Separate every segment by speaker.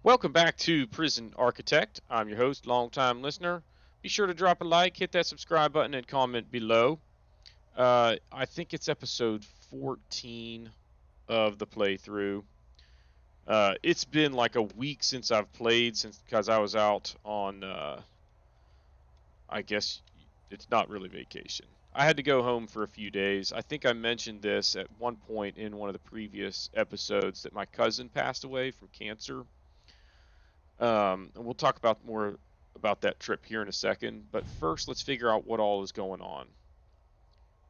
Speaker 1: Welcome back to Prison Architect. I'm your host, longtime listener. Be sure to drop a like, hit that subscribe button, and comment below. I think it's episode 14 of the playthrough. It's been like a week since I've played, since because I was out on, I guess it's not really vacation. I had to go home for a few days. I think I mentioned this at one point in one of the previous episodes that my cousin passed away from cancer. And we'll talk about more about that trip here in a second. But first, let's figure out what all is going on.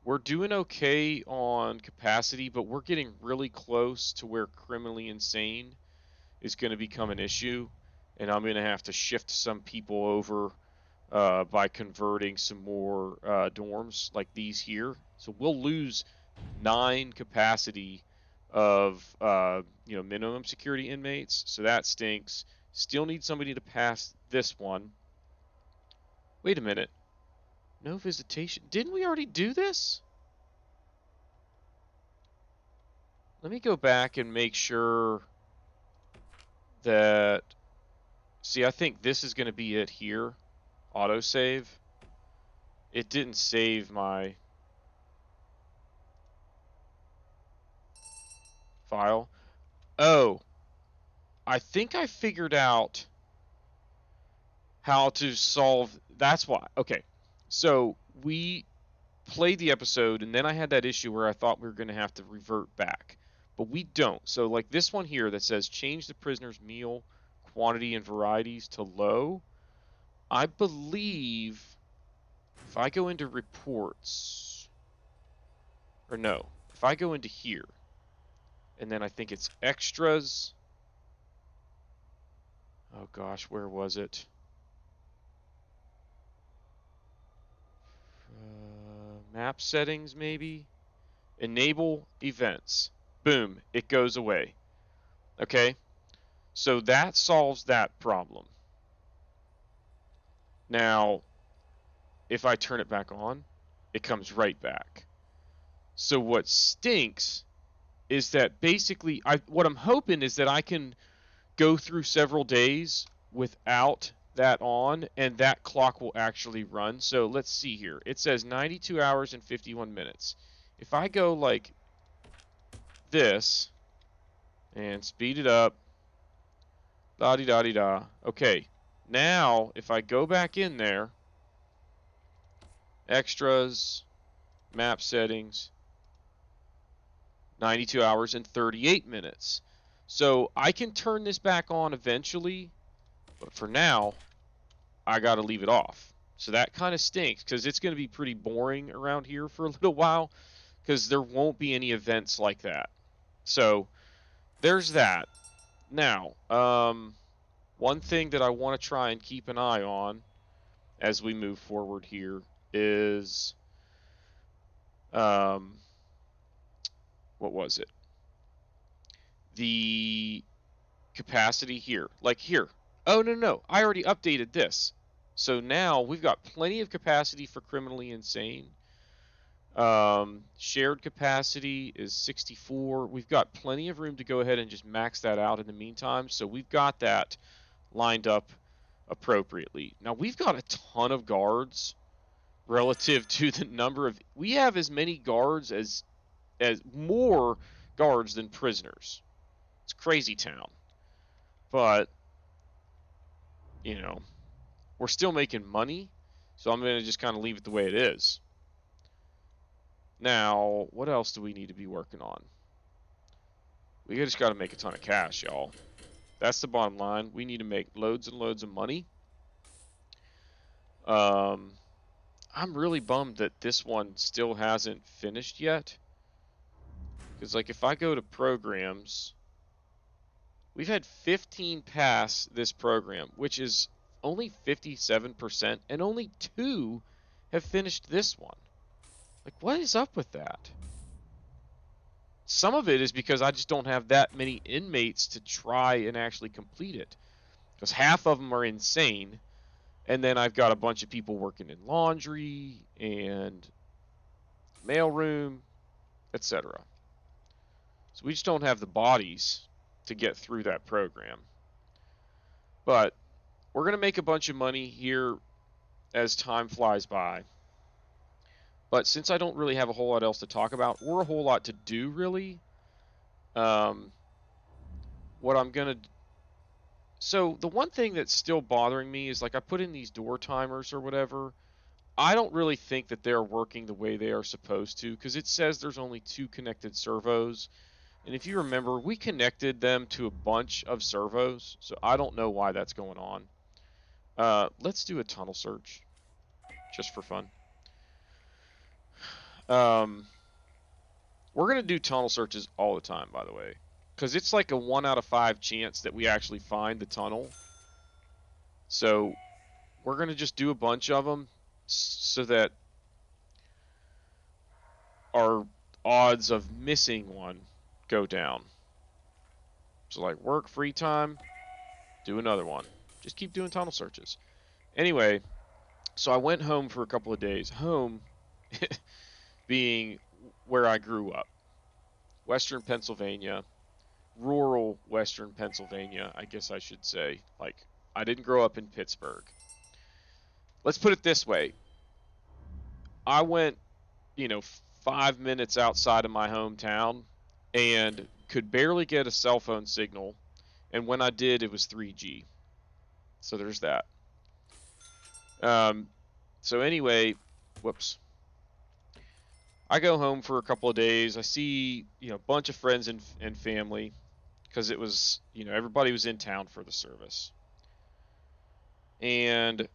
Speaker 1: We're doing okay on capacity, but we're getting really close to where criminally insane is going to become an issue. And I'm going to have to shift some people over by converting some more dorms like these here. So we'll lose 9 capacity of minimum security inmates. So that stinks. Still need somebody to pass this one. Wait a minute. No visitation. Didn't we already do this? Let me go back and make sure that... See, I think this is going to be it here. Autosave. It didn't save my file. Oh, I think I figured out how to solve. That's why. Okay, so we played the episode, and then I had that issue where I thought we were going to have to revert back, but we don't. So, like this one here that says change the prisoner's meal quantity and varieties to low. I believe if I go into reports, or no, if I go into here, and then I think it's extras. Oh gosh, where was it? Map settings, maybe? Enable events. Boom, it goes away. Okay, so that solves that problem. Now, if I turn it back on, it comes right back. So what stinks is that basically, what I'm hoping is that I can go through several days without that on, and that clock will actually run. So let's see here. It says 92 hours and 51 minutes. If I go like this and speed it up, da-di-da-di-da. Okay, now if I go back in there, extras, map settings, 92 hours and 38 minutes. So I can turn this back on eventually, but for now, I got to leave it off. So that kind of stinks because it's going to be pretty boring around here for a little while because there won't be any events like that. So there's that. Now, one thing that I want to try and keep an eye on as we move forward here is, what was it? The capacity here. Like here. Oh, no. I already updated this. So now we've got plenty of capacity for criminally insane. Shared capacity is 64. We've got plenty of room to go ahead and just max that out in the meantime. So we've got that lined up appropriately. Now we've got a ton of guards relative to the number of... We have as many guards as more guards than prisoners. It's crazy town. But, you know, we're still making money, so I'm going to just kind of leave it the way it is. Now, what else do we need to be working on? We just got to make a ton of cash, y'all. That's the bottom line. We need to make loads and loads of money. I'm really bummed that this one still hasn't finished yet. Because, like, if I go to programs, we've had 15 pass this program, which is only 57%, and only 2 have finished this one. Like, what is up with that? Some of it is because I just don't have that many inmates to try and actually complete it. Because half of them are insane, and then I've got a bunch of people working in laundry and mailroom, etc. So we just don't have the bodies to get through that program. But we're going to make a bunch of money here as time flies by. But since I don't really have a whole lot else to talk about or a whole lot to do, really, um, what I'm going to. So, the one thing that's still bothering me is like I put in these door timers or whatever. I don't really think that they're working the way they are supposed to because it says there's only 2 connected servos. And if you remember, we connected them to a bunch of servos, so I don't know why that's going on. Let's do a tunnel search just for fun. Um, we're going to do tunnel searches all the time, by the way, because it's like a 1 out of 5 chance that we actually find the tunnel. So we're going to just do a bunch of them so that our odds of missing one go down. So like work, free time, do another one. Just keep doing tunnel searches. Anyway, so I went home for a couple of days. Home being where I grew up. Western Pennsylvania, rural Western Pennsylvania, I guess I should say. Like, I didn't grow up in Pittsburgh. Let's put it this way. I went, 5 minutes outside of my hometown and could barely get a cell phone signal. And when I did, it was 3G. So there's that. So anyway, whoops. I go home for a couple of days. I see, a bunch of friends and family because it was, everybody was in town for the service. And,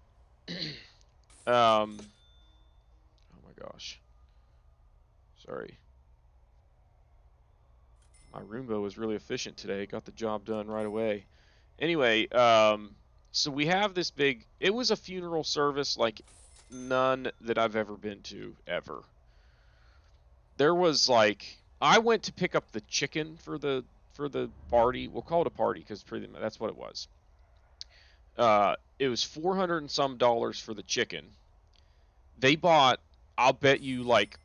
Speaker 1: oh my gosh. Sorry. My Roomba was really efficient today. Got the job done right away. Anyway, so we have this big, it was a funeral service like none that I've ever been to, ever. There was like, I went to pick up the chicken for the party. We'll call it a party because that's what it was. It was 400 and some dollars for the chicken. They bought, I'll bet you like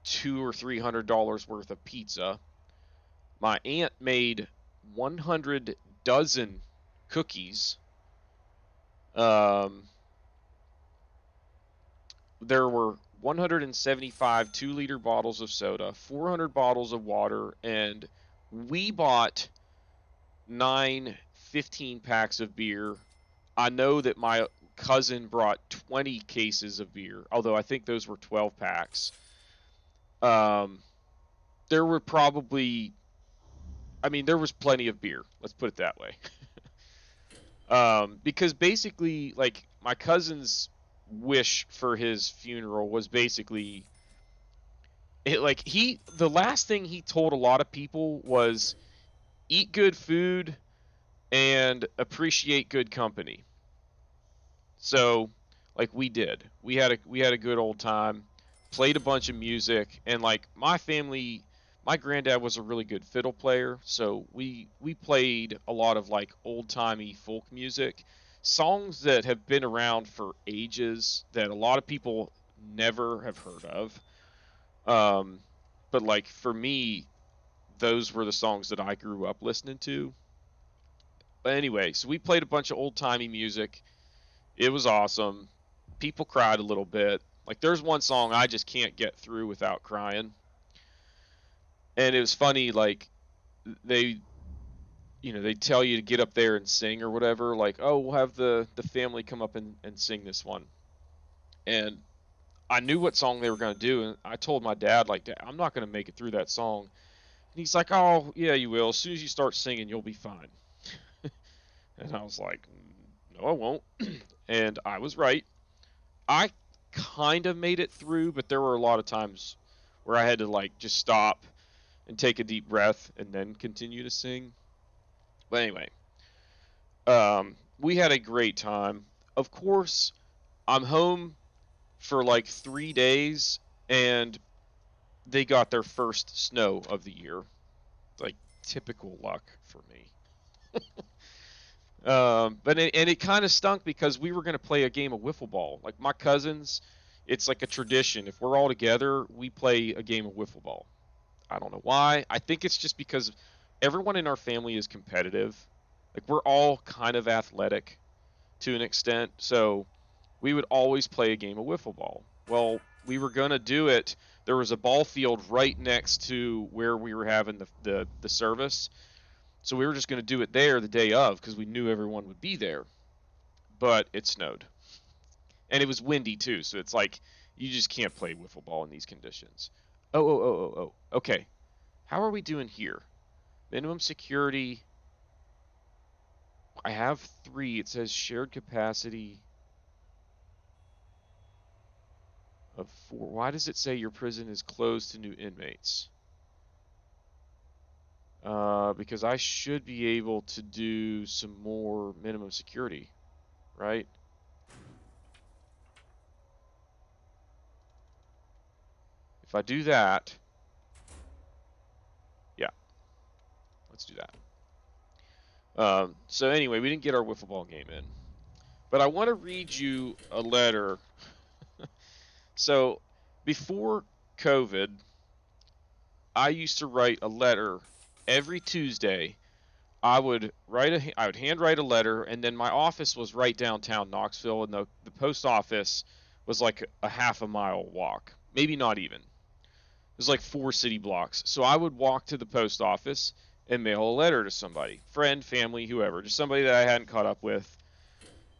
Speaker 1: $200 or $300 worth of pizza. My aunt made 100 dozen cookies. There were 175 2-liter bottles of soda, 400 bottles of water, and we bought 9 15-packs of beer. I know that my cousin brought 20 cases of beer, although I think those were 12 packs. There were probably, there was plenty of beer. Let's put it that way. Because basically, like, my cousin's wish for his funeral was basically, the last thing he told a lot of people was eat good food and appreciate good company. So, like, we did. We had a good old time, played a bunch of music, and like my family, my granddad was a really good fiddle player, so we played a lot of like old-timey folk music, songs that have been around for ages that a lot of people never have heard of. But like for me, those were the songs that I grew up listening to. But anyway, so we played a bunch of old-timey music. It was awesome. People cried a little bit. Like there's one song I just can't get through without crying. And it was funny, like they they tell you to get up there and sing or whatever, like, oh, we'll have the family come up and sing this one. And I knew what song they were going to do, and I told my dad, like, Dad, I'm not going to make it through that song. And he's like, oh, yeah, you will. As soon as you start singing, you'll be fine. And I was like, no, I won't. And I was right. I kind of made it through, but there were a lot of times where I had to, like, just stop and take a deep breath and then continue to sing. But anyway, we had a great time. Of course, I'm home for like 3 days, and they got their first snow of the year. Like typical luck for me. But it kind of stunk because we were going to play a game of wiffle ball. Like my cousins, it's like a tradition. If we're all together, we play a game of wiffle ball. I don't know why. I think it's just because everyone in our family is competitive. Like, we're all kind of athletic to an extent, so we would always play a game of wiffle ball. Well, we were going to do it. There was a ball field right next to where we were having the service. So we were just going to do it there the day of because we knew everyone would be there. But it snowed. And it was windy too, so it's like you just can't play wiffle ball in these conditions. Oh. Okay. How are we doing here? Minimum security. I have 3. It says shared capacity of 4. Why does it say your prison is closed to new inmates? Because I should be able to do some more minimum security, right? If I do that, yeah, let's do that. So anyway, we didn't get our wiffle ball game in, but I want to read you a letter. So before COVID, I used to write a letter every Tuesday. I would handwrite a letter, and then my office was right downtown Knoxville, and the post office was like a half a mile walk, maybe not even. It was like 4 city blocks. So I would walk to the post office and mail a letter to somebody, friend, family, whoever, just somebody that I hadn't caught up with.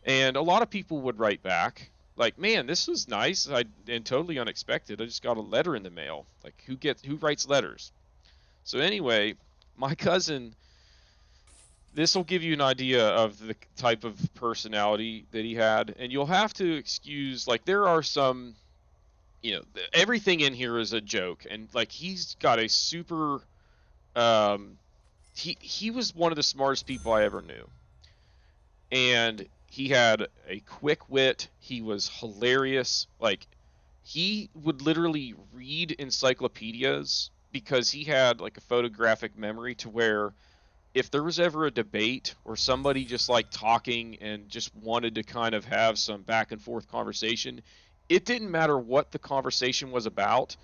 Speaker 1: And a lot of people would write back, like, "Man, this was nice and totally unexpected. I just got a letter in the mail." Like, who writes letters? So anyway, my cousin, this will give you an idea of the type of personality that he had, and you'll have to excuse, like, there are some, everything in here is a joke, and like he's got a super, he was one of the smartest people I ever knew, and he had a quick wit. He was hilarious. Like, he would literally read encyclopedias because he had like a photographic memory to where if there was ever a debate or somebody just like talking and just wanted to kind of have some back and forth conversation, it didn't matter what the conversation was about.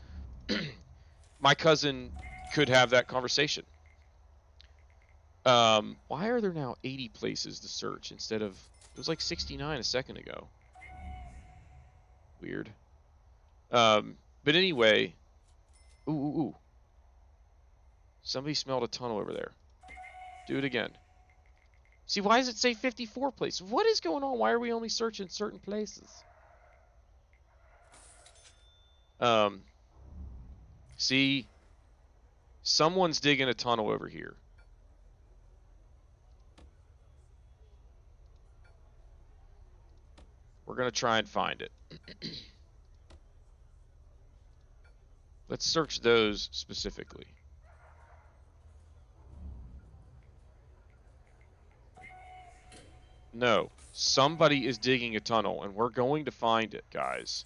Speaker 1: My cousin could have that conversation. Why are there now 80 places to search instead of, it was like 69 a second ago? Weird. But anyway, ooh. Somebody smelled a tunnel over there. Do it again. See, why does it say 54 places? What is going on? Why are we only searching certain places? See, someone's digging a tunnel over here. We're going to try and find it. Let's search those specifically. No, somebody is digging a tunnel, and we're going to find it, guys.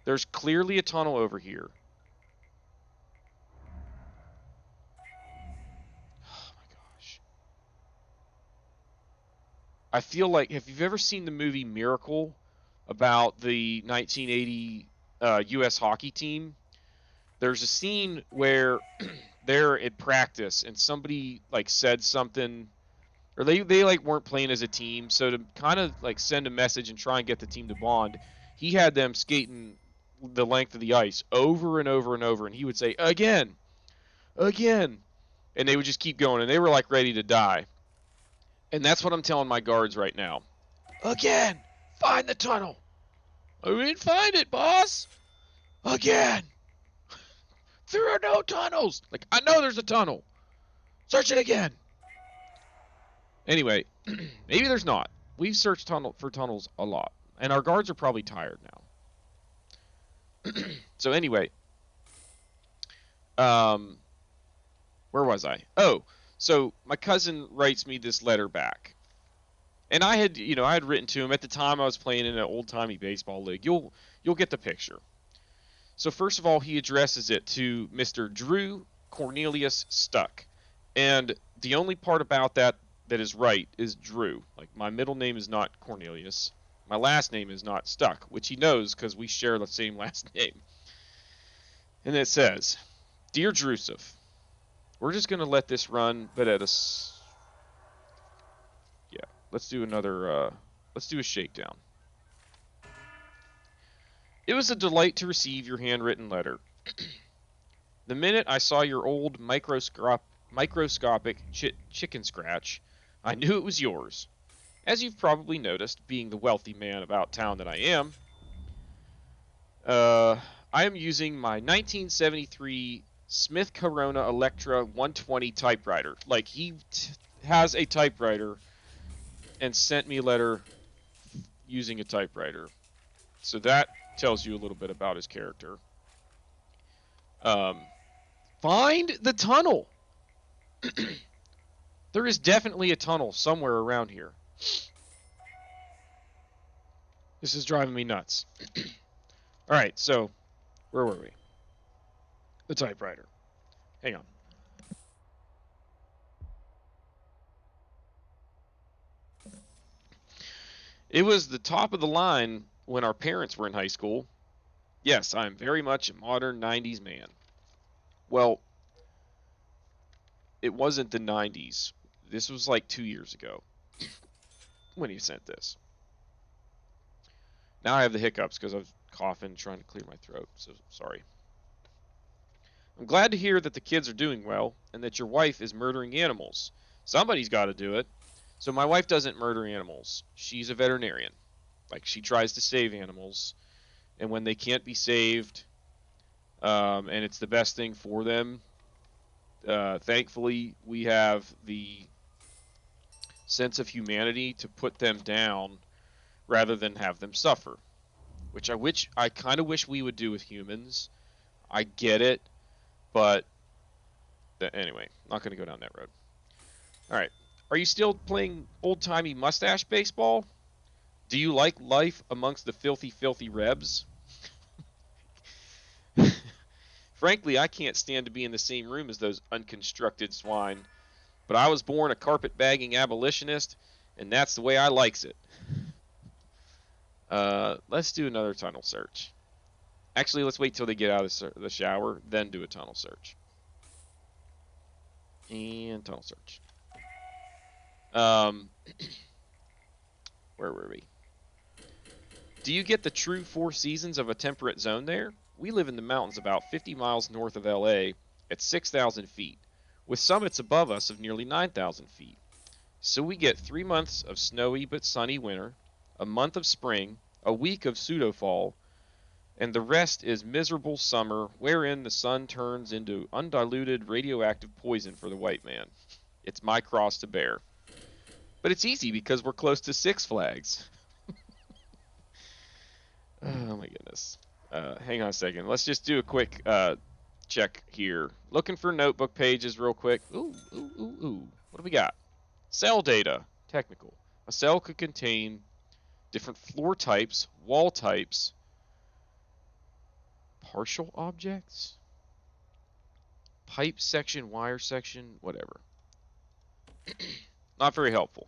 Speaker 1: There's clearly a tunnel over here. Oh my gosh. I feel like, have you ever seen the movie Miracle about the 1980 U.S. hockey team? There's a scene where they're at practice and somebody like said something, or they like weren't playing as a team, so to kind of like send a message and try and get the team to bond, he had them skating the length of the ice over and over and over, and he would say again, and they would just keep going, and they were like ready to die. And that's what I'm telling my guards right now. Again, find the tunnel. I didn't find it, boss. Again. There are no tunnels. Like, I know there's a tunnel. Search it again. Anyway, maybe there's not. We've searched for tunnels a lot, and our guards are probably tired now. So anyway, where was I? Oh, so my cousin writes me this letter back, and I had written to him at the time. I was playing in an old-timey baseball league. You'll get the picture. So first of all, he addresses it to Mr. Drew Cornelius Stuck, and the only part about that is right is Drew. Like, my middle name is not Cornelius. My last name is not Stuck, which he knows because we share the same last name. And it says, "Dear Drusuf, we're just going to let this run, but at a let's do another, let's do a shakedown. It was a delight to receive your handwritten letter. The minute I saw your old microscopic chicken scratch, I knew it was yours. As you've probably noticed, being the wealthy man about town that I am, I am using my 1973 Smith Corona Electra 120 typewriter. Like, he has a typewriter and sent me a letter using a typewriter. So that tells you a little bit about his character. Find the tunnel! There is definitely a tunnel somewhere around here. This is driving me nuts. Alright, so, where were we? The typewriter. Hang on. It was the top of the line when our parents were in high school. Yes, I am very much a modern 90s man. Well, it wasn't the 90s. This was like 2 years ago when he sent this. Now I have the hiccups because I was coughing, trying to clear my throat, so sorry. I'm glad to hear that the kids are doing well and that your wife is murdering animals. Somebody's got to do it. So my wife doesn't murder animals. She's a veterinarian. Like, she tries to save animals, and when they can't be saved, and it's the best thing for them, thankfully we have the sense of humanity to put them down rather than have them suffer, which I kind of wish we would do with humans. I get it, but anyway, not going to go down that road. All right. Are you still playing old-timey mustache baseball? Do you like life amongst the filthy, filthy rebs? Frankly, I can't stand to be in the same room as those unconstructed swine. But I was born a carpet-bagging abolitionist, and that's the way I likes it. Let's do another tunnel search. Actually, let's wait till they get out of the shower, then do a tunnel search. And tunnel search. Where were we? Do you get the true 4 seasons of a temperate zone there? We live in the mountains about 50 miles north of LA at 6,000 feet, with summits above us of nearly 9,000 feet. So we get 3 months of snowy but sunny winter, a month of spring, a week of pseudo-fall, and the rest is miserable summer wherein the sun turns into undiluted radioactive poison for the white man. It's my cross to bear. But it's easy because we're close to Six Flags. Oh my goodness. Hang on a second. Let's just do a quick check here. Looking for notebook pages real quick. Ooh. What do we got? Cell data. Technical. A cell could contain different floor types, wall types, partial objects, pipe section, wire section, whatever. Not very helpful.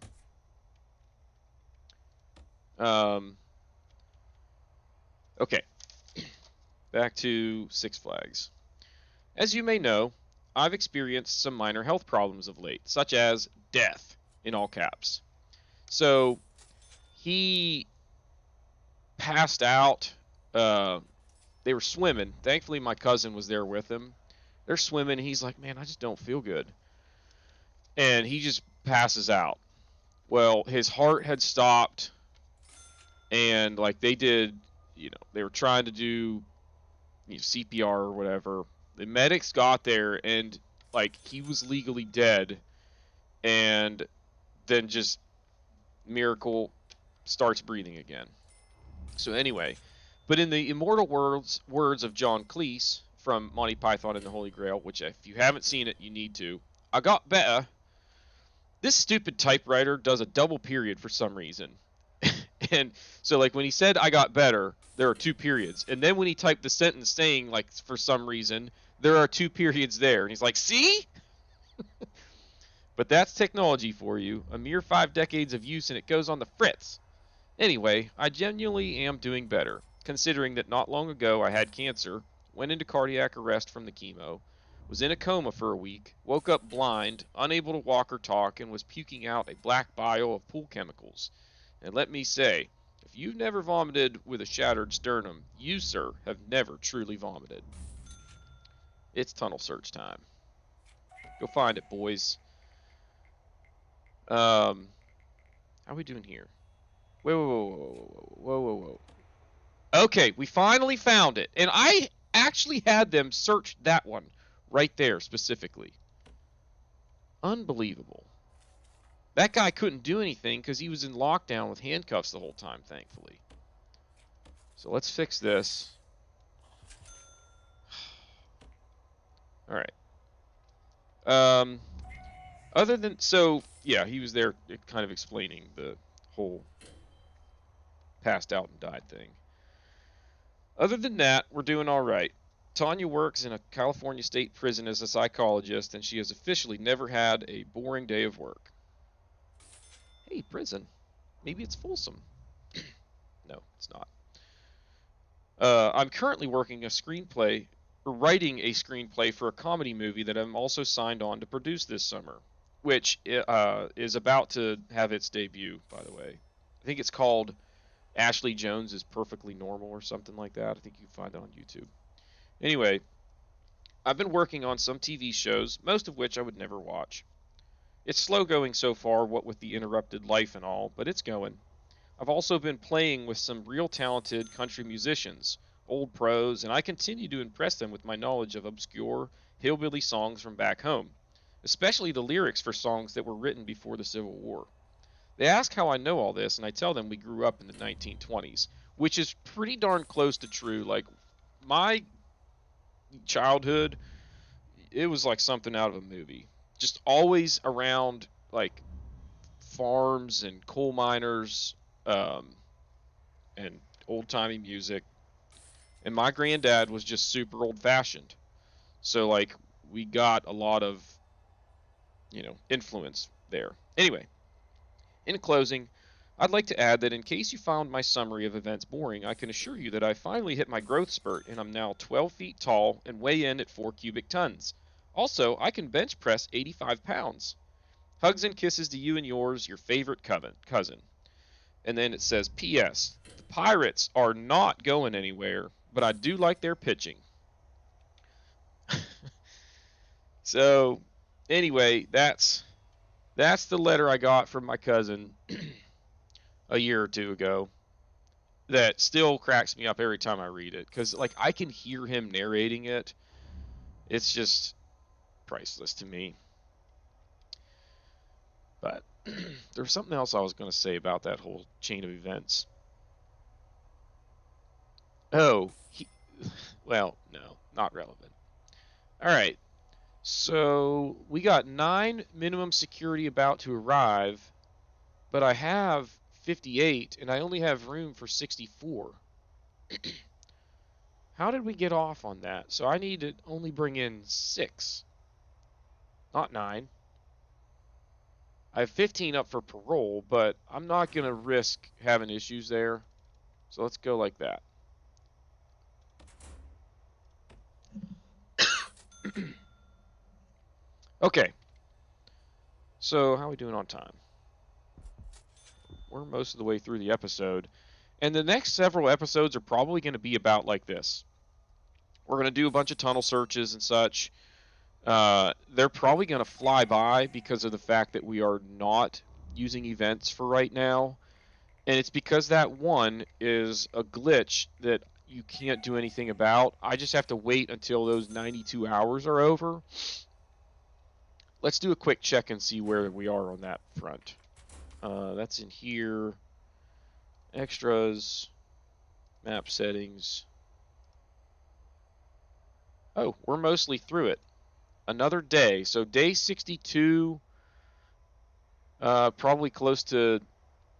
Speaker 1: Okay. Back to Six Flags. As you may know, I've experienced some minor health problems of late, such as death, in all caps. So, he passed out. They were swimming. Thankfully, my cousin was there with him. They're swimming. He's like, man, I just don't feel good. And he just passes out. Well, his heart had stopped, and like they did, they were trying to do CPR or whatever. The medics got there, and like he was legally dead, and then just miracle starts breathing again. So anyway, but in the immortal words of John Cleese from Monty Python and the Holy Grail, which if you haven't seen it, you need to. I got better. This stupid typewriter does a double period for some reason. And so like when he said I got better, there are 2 periods. And then when he typed the sentence saying like for some reason, there are 2 periods there. And he's like, see? But that's technology for you. A mere 5 decades of use and it goes on the fritz. Anyway, I genuinely am doing better, considering that not long ago I had cancer, went into cardiac arrest from the chemo, Was in a coma for a week, woke up blind, unable to walk or talk, and was puking out a black bile of pool chemicals. And let me say, if you've never vomited with a shattered sternum, you, sir, have never truly vomited. It's tunnel search time. Go find it, boys. How are we doing here? Whoa, whoa, whoa, whoa, whoa, whoa, whoa. Okay, we finally found it. And I actually had them search that one right there specifically. Unbelievable. That guy couldn't do anything because he was in lockdown with handcuffs the whole time, thankfully. So let's fix this. All right. Other than, so, yeah, he was there kind of explaining the whole passed out and died thing. Other than that, we're doing all right. Tanya works in a California state prison as a psychologist, and she has officially never had a boring day of work. Hey, prison. Maybe it's Folsom. No, it's not. I'm currently writing a screenplay for a comedy movie that I'm also signed on to produce this summer, which is about to have its debut, by the way. I think it's called Ashley Jones is Perfectly Normal or something like that. I think you can find it on YouTube. Anyway, I've been working on some TV shows, most of which I would never watch. It's slow going so far, what with the interrupted life and all, but it's going. I've also been playing with some real talented country musicians, old pros, and I continue to impress them with my knowledge of obscure hillbilly songs from back home, especially the lyrics for songs that were written before the Civil War. They ask how I know all this, and I tell them we grew up in the 1920s, which is pretty darn close to true. Like, my childhood, it was like something out of a movie. Just always around, like, farms and coal miners, and old-timey music. And my granddad was just super old-fashioned. So, like, we got a lot of, influence there. Anyway, in closing, I'd like to add that in case you found my summary of events boring, I can assure you that I finally hit my growth spurt and I'm now 12 feet tall and weigh in at 4 cubic tons. Also, I can bench press 85 pounds. Hugs and kisses to you and yours, your favorite cousin. And then it says, P.S. The Pirates are not going anywhere, but I do like their pitching. So, anyway, that's the letter I got from my cousin a year or two ago that still cracks me up every time I read it. Because, like, I can hear him narrating it. It's just priceless to me. But there's something else I was going to say about that whole chain of events. Oh, well, no, not relevant. All right. So we got 9 minimum security about to arrive, but I have 58 and I only have room for 64. How did we get off on that? So I need to only bring in 6, not 9. I have 15 up for parole, but I'm not going to risk having issues there. So let's go like that. Okay. So how are we doing on time? We're most of the way through the episode. And the next several episodes are probably going to be about like this. We're going to do a bunch of tunnel searches and such. They're probably going to fly by because of the fact that we are not using events for right now. And it's because that one is a glitch that you can't do anything about. I just have to wait until those 92 hours are over. Let's do a quick check and see where we are on that front. That's in here. Extras. Map settings. Oh, we're mostly through it. Another day. So day 62, probably close to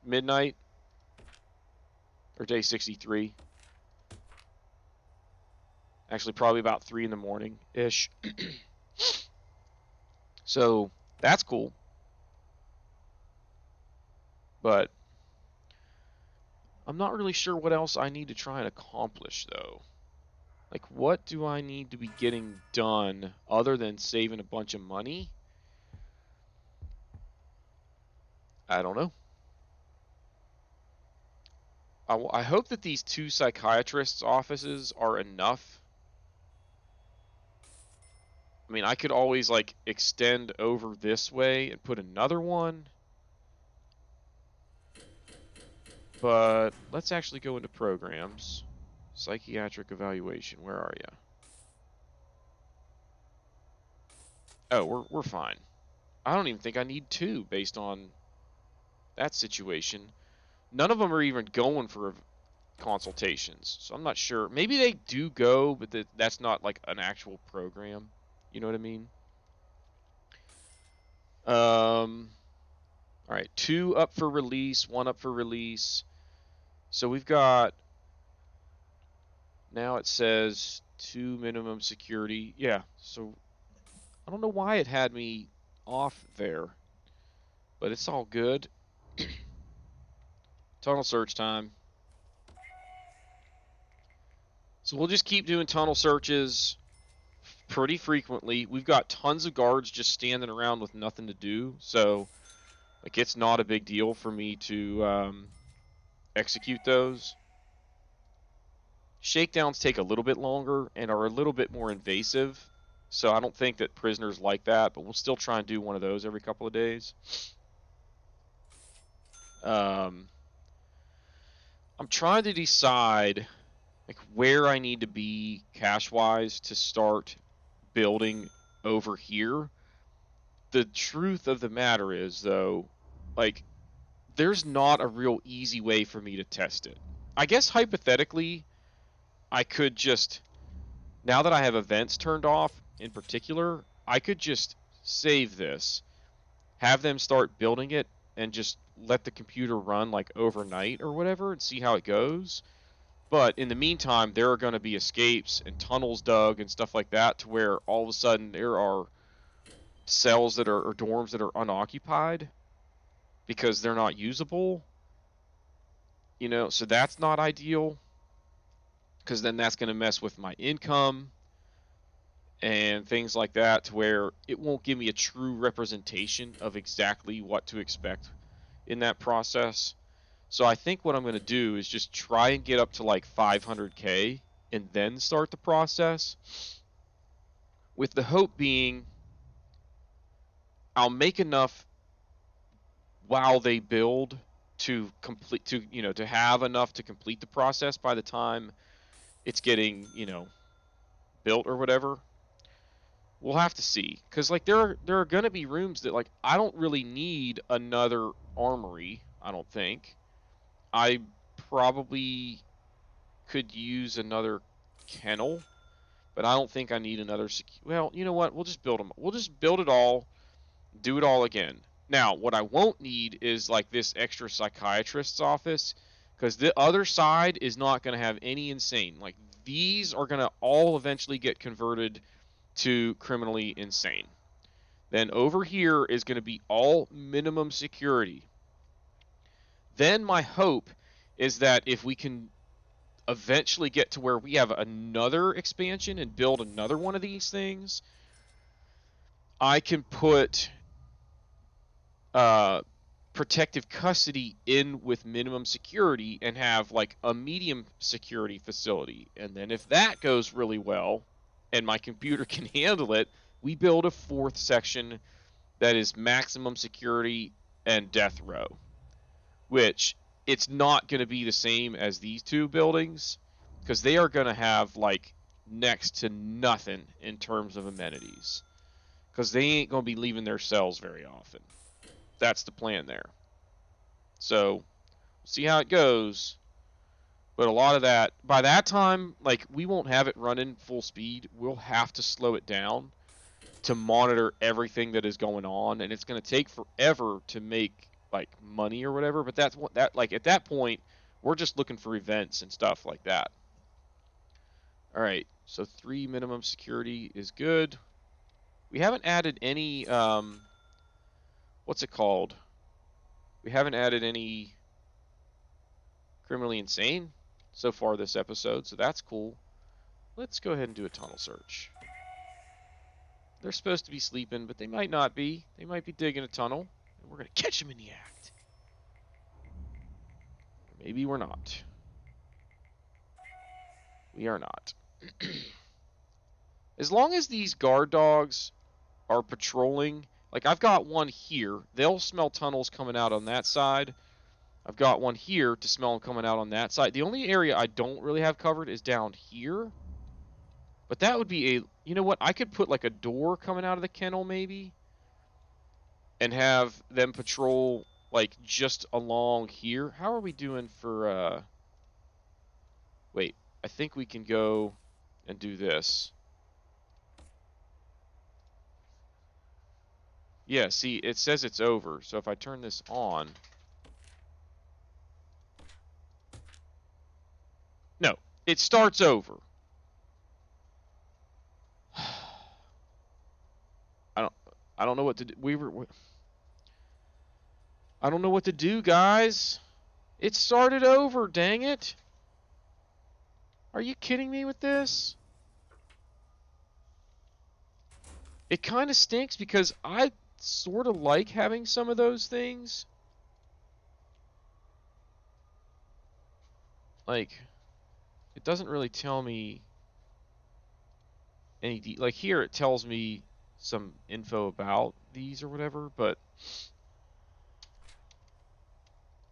Speaker 1: midnight. Or day 63. Actually, probably about 3 in the morning-ish. So, that's cool. But I'm not really sure what else I need to try and accomplish, though. Like, what do I need to be getting done other than saving a bunch of money? I don't know. I hope that these 2 psychiatrists' offices are enough. I mean, I could always, like, extend over this way and put another one. But let's actually go into programs. Psychiatric Evaluation, where are you? Oh, we're fine. I don't even think I need 2 based on that situation. None of them are even going for consultations, so I'm not sure. Maybe they do go, but that's not like an actual program. You know what I mean? All right, 2 up for release, 1 up for release. So we've got, now it says 2 minimum security. Yeah, so I don't know why it had me off there, but it's all good. Tunnel search time. So we'll just keep doing tunnel searches pretty frequently. We've got tons of guards just standing around with nothing to do, so like it's not a big deal for me to execute those. Shakedowns take a little bit longer and are a little bit more invasive, so I don't think that prisoners like that, but we'll still try and do one of those every couple of days. I'm trying to decide like where I need to be cash-wise to start building over here. The truth of the matter is, though, like, there's not a real easy way for me to test it. I guess hypothetically, I could just, now that I have events turned off in particular, I could just save this, have them start building it, and just let the computer run like overnight or whatever and see how it goes. But in the meantime, there are going to be escapes and tunnels dug and stuff like that to where all of a sudden there are cells that are, or dorms that are unoccupied because they're not usable. You know, so that's not ideal because then that's going to mess with my income and things like that to where it won't give me a true representation of exactly what to expect in that process. So I think what I'm going to do is just try and get up to like 500K and then start the process, with the hope being I'll make enough while they build to complete, to to have enough to complete the process by the time it's getting built or whatever. We'll have to see, because like there are gonna be rooms that like I don't really need another armory. I don't think I probably could use another kennel, but I don't think I need another. Well, you know what? We'll just build them. We'll just build it all, do it all again. Now, what I won't need is like this extra psychiatrist's office, because the other side is not going to have any insane. Like these are going to all eventually get converted to criminally insane. Then over here is going to be all minimum security. Then my hope is that if we can eventually get to where we have another expansion and build another one of these things, I can put protective custody in with minimum security and have like a medium security facility. And then if that goes really well and my computer can handle it, we build a 4th section that is maximum security and death row, which it's not going to be the same as these 2 buildings because they are going to have like next to nothing in terms of amenities because they ain't going to be leaving their cells very often. That's the plan there. So we'll see how it goes. But a lot of that, by that time, like we won't have it running full speed. We'll have to slow it down to monitor everything that is going on, and it's going to take forever to make like money or whatever. But that's what that like at that point, we're just looking for events and stuff like that. All right, so 3 minimum security is good. We haven't added any what's it called? We haven't added any criminally insane so far this episode, so that's cool. let's go ahead and do a tunnel search. They're supposed to be sleeping, but they might not be. They might be digging a tunnel, and we're going to catch them in the act. Maybe we're not. We are not. As long as these guard dogs are patrolling, like I've got one here, they'll smell tunnels coming out on that side. I've got one here to smell them coming out on that side. The only area I don't really have covered is down here. But that would be a, you know what, I could put like a door coming out of the kennel maybe. And have them patrol like just along here. How are we doing for, wait, I think we can go and do this. Yeah, see, it says it's over. So if I turn this on. No, it starts over. I don't know what to do. I don't know what to do, guys. It started over, dang it. Are you kidding me with this? It kind of stinks because I sort of like having some of those things. Like, it doesn't really tell me any, like here it tells me some info about these or whatever, but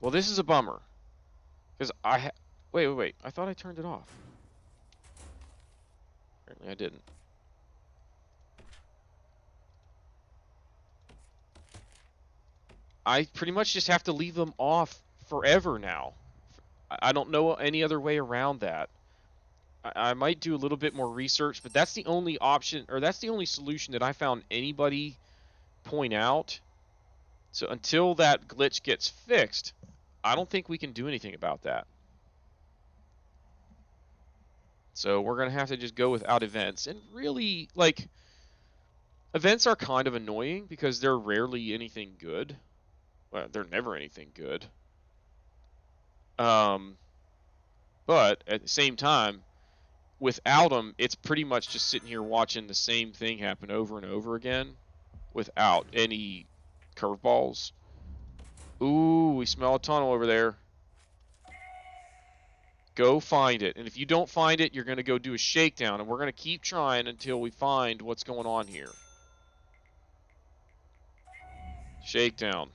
Speaker 1: well, this is a bummer because wait, I thought I turned it off. Apparently I didn't. I pretty much just have to leave them off forever now. I don't know any other way around that. I might do a little bit more research, but that's the only option, or that's the only solution that I found anybody point out. So until that glitch gets fixed, I don't think we can do anything about that. So we're going to have to just go without events. And really, like, events are kind of annoying because they're rarely anything good. Well, they're never anything good. But at the same time, without them, it's pretty much just sitting here watching the same thing happen over and over again without any curveballs. Ooh, we smell a tunnel over there. Go find it. And if you don't find it, you're going to go do a shakedown. And we're going to keep trying until we find what's going on here. Shakedown.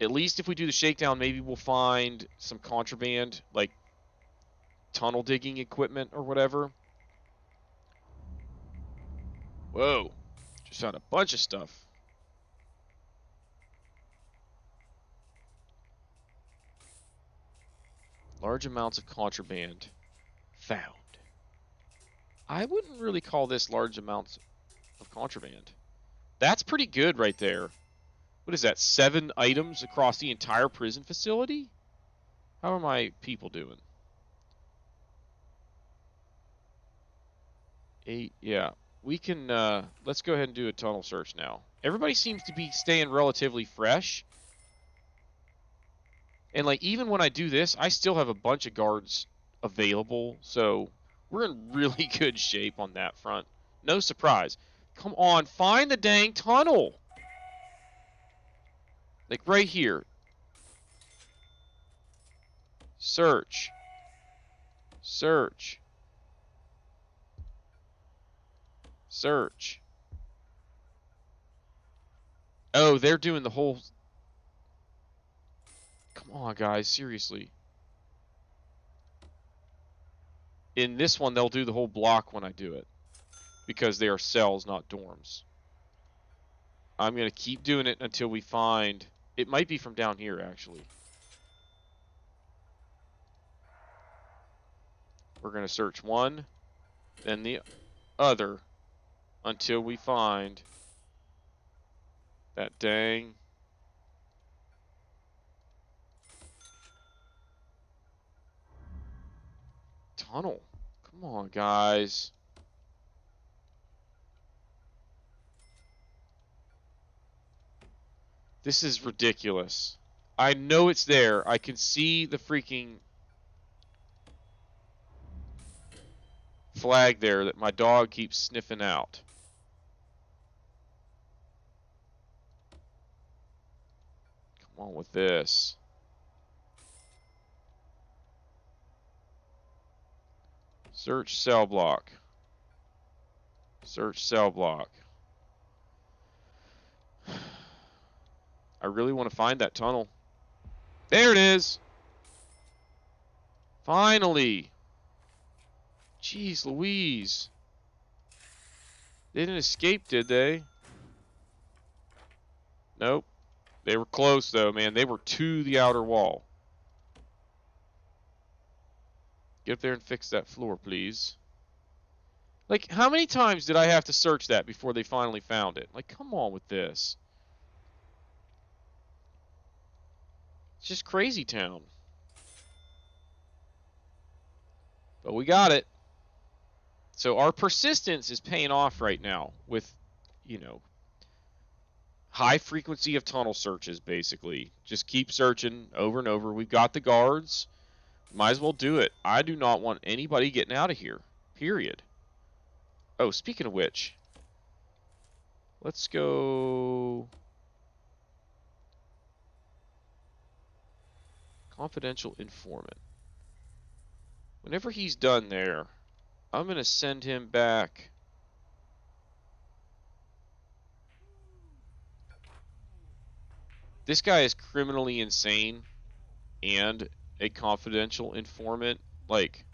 Speaker 1: At least if we do the shakedown, maybe we'll find some contraband, like tunnel digging equipment or whatever. Whoa. Just found a bunch of stuff. Large amounts of contraband found. I wouldn't really call this large amounts of contraband. That's pretty good right there. What is that, 7 items across the entire prison facility? How are my people doing? 8, yeah. We can, let's go ahead and do a tunnel search now. Everybody seems to be staying relatively fresh. And, like, even when I do this, I still have a bunch of guards available. So, we're in really good shape on that front. No surprise. Come on, find the dang tunnel! Like, right here. Search. Search. Search. Oh, they're doing the whole... Come on, guys, seriously. In this one, they'll do the whole block when I do it. Because they are cells, not dorms. I'm going to keep doing it until we find... It might be from down here, actually. We're going to search one, then the other, until we find that dang tunnel. Come on, guys. This is ridiculous. I know it's there. I can see the freaking... flag there that my dog keeps sniffing out. Come on with this. Search cell block. Search cell block. I really want to find that tunnel. There it is! Finally! Jeez Louise. They didn't escape, did they? Nope. They were close, though, man. They were to the outer wall. Get up there and fix that floor, please. Like, how many times did I have to search that before they finally found it? Like, come on with this. It's just crazy town. But we got it. So our persistence is paying off right now with, you know, high frequency of tunnel searches, basically. Just keep searching over and over. We've got the guards. Might as well do it. I do not want anybody getting out of here. Period. Oh, speaking of which, let's go... Confidential informant. Whenever he's done there, I'm going to send him back. This guy is criminally insane and a confidential informant. Like,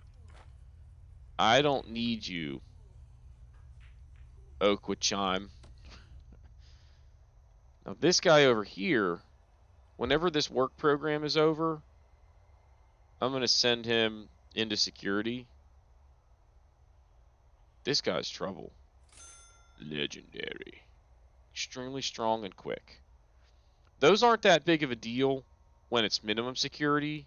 Speaker 1: I don't need you, Oakwood Chime. Now, this guy over here, whenever this work program is over, I'm going to send him into security. This guy's trouble. Legendary. Extremely strong and quick. Those aren't that big of a deal when it's minimum security.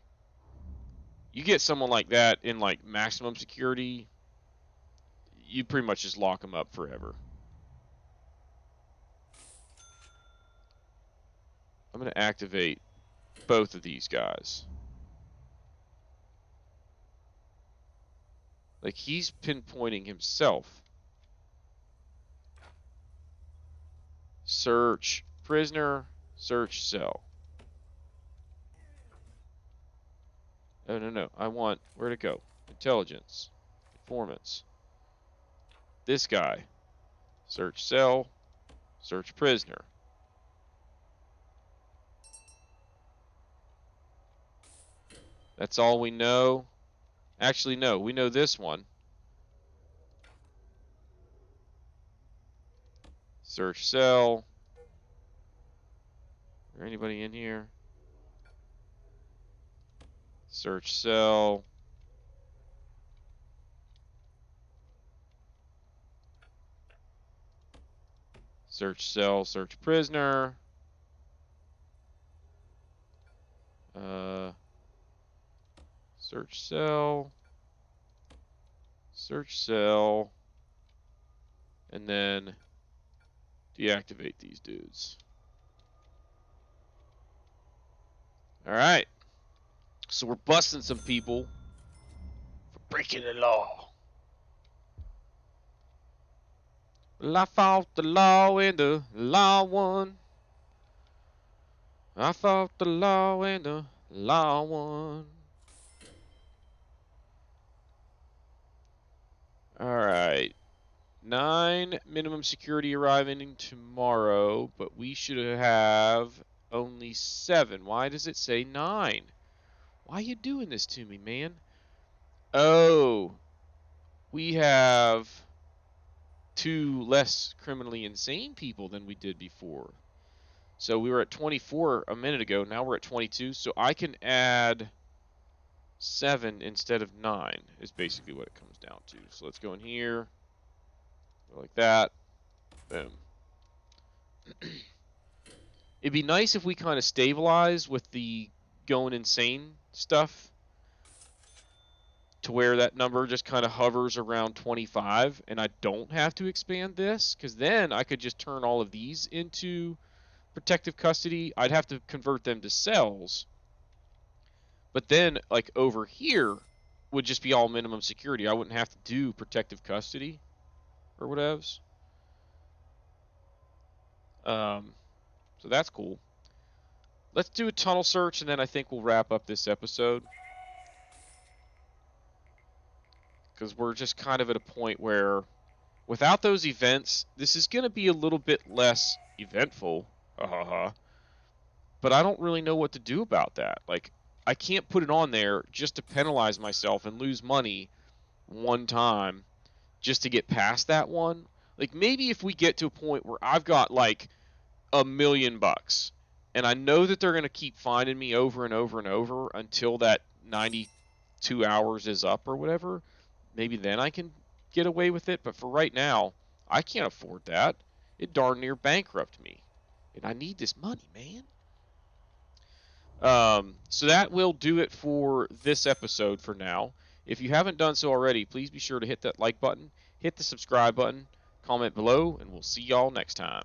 Speaker 1: You get someone like that in like maximum security, you pretty much just lock them up forever. I'm going to activate both of these guys. Like, he's pinpointing himself. Search prisoner, search cell. Oh, no. I want, where'd it go? Intelligence. Informants. This guy. Search cell, search prisoner. That's all we know. Actually, no, we know this one. Search cell. Is there anybody in here? Search cell. Search cell, search prisoner. Search cell. Search cell. And then deactivate these dudes. Alright. So we're busting some people for breaking the law. Well, I fought the law and the law won. I fought the law and the law won. Alright. 9 minimum security arriving tomorrow, but we should have only 7. Why does it say 9? Why are you doing this to me, man? Oh. We have 2 less criminally insane people than we did before. So we were at 24 a minute ago. Now we're at 22. So I can add 7 instead of 9 is basically what it comes down to. So let's go in here. Go like that. Boom. It'd be nice if we kind of stabilize with the going insane stuff to where that number just kind of hovers around 25 and I don't have to expand this, because then I could just turn all of these into protective custody. I'd have to convert them to cells. But then, like over here, would just be all minimum security. I wouldn't have to do protective custody or whatevs. So that's cool. Let's do a tunnel search, and then I think we'll wrap up this episode. Because we're just kind of at a point where, without those events, this is going to be a little bit less eventful. But I don't really know what to do about that. Like, I can't put it on there just to penalize myself and lose money one time just to get past that one. Like, maybe if we get to a point where I've got like $1,000,000 and I know that they're going to keep finding me over and over and over until that 92 hours is up or whatever, maybe then I can get away with it. But for right now, I can't afford that. It darn near bankrupt me. And I need this money, man. So that will do it for this episode for now. If you haven't done so already, please be sure to hit that like button, hit the subscribe button, comment below, and we'll see y'all next time.